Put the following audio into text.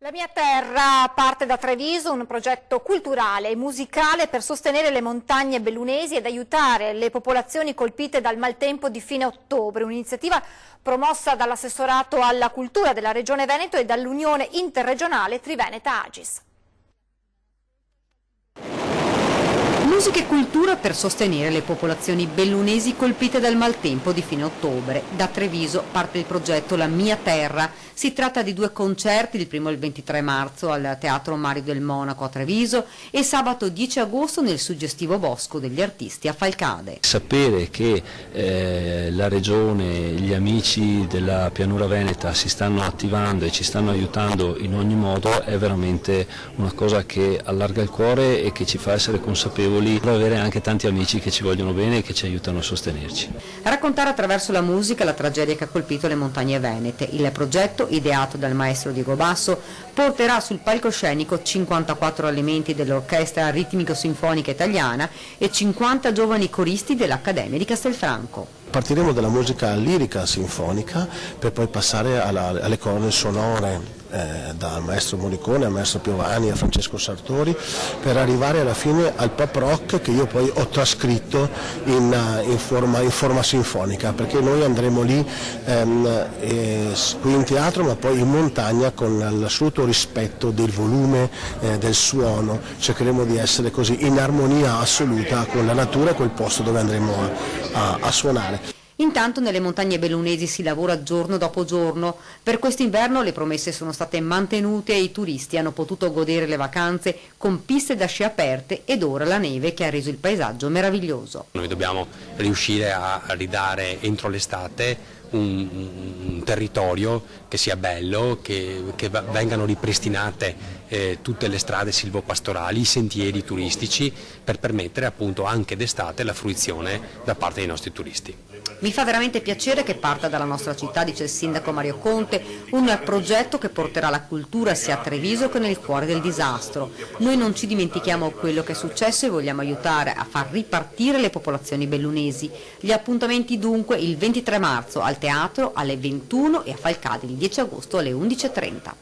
La mia terra parte da Treviso, un progetto culturale e musicale per sostenere le montagne bellunesi ed aiutare le popolazioni colpite dal maltempo di fine ottobre, un'iniziativa promossa dall'assessorato alla cultura della Regione Veneto e dall'Unione Interregionale Triveneta Agis. Musica e cultura per sostenere le popolazioni bellunesi colpite dal maltempo di fine ottobre. Da Treviso parte il progetto La mia terra. Si tratta di 2 concerti, il primo il 23 marzo al Teatro Mario del Monaco a Treviso e sabato 10 agosto nel suggestivo Bosco degli Artisti a Falcade. Sapere che la Regione, gli amici della Pianura Veneta si stanno attivando e ci stanno aiutando in ogni modo è veramente una cosa che allarga il cuore e che ci fa essere consapevoli di avere anche tanti amici che ci vogliono bene e che ci aiutano a sostenerci. Raccontare attraverso la musica la tragedia che ha colpito le montagne venete. Il progetto, ideato dal maestro Diego Basso, porterà sul palcoscenico 54 elementi dell'Orchestra Ritmico-Sinfonica Italiana e 50 giovani coristi dell'Accademia di Castelfranco. Partiremo dalla musica lirica sinfonica per poi passare alle colonne sonore dal maestro Morricone al maestro Piovani a Francesco Sartori, per arrivare alla fine al pop rock che io poi ho trascritto in forma sinfonica, perché noi andremo lì qui in teatro ma poi in montagna con l'assoluto rispetto del volume del suono. Cercheremo di essere così in armonia assoluta con la natura e col posto dove andremo a suonare. Intanto nelle montagne bellunesi si lavora giorno dopo giorno. Per quest'inverno le promesse sono state mantenute e i turisti hanno potuto godere le vacanze con piste da sci aperte ed ora la neve che ha reso il paesaggio meraviglioso. Noi dobbiamo riuscire a ridare entro l'estate un territorio che sia bello, che vengano ripristinate tutte le strade silvopastorali, i sentieri turistici, per permettere appunto anche d'estate la fruizione da parte dei nostri turisti. Mi fa veramente piacere che parta dalla nostra città, dice il sindaco Mario Conte, un progetto che porterà la cultura sia a Treviso che nel cuore del disastro. Noi non ci dimentichiamo quello che è successo e vogliamo aiutare a far ripartire le popolazioni bellunesi. Gli appuntamenti dunque il 23 marzo al teatro alle 21 e a Falcade il 10 agosto alle 11:30.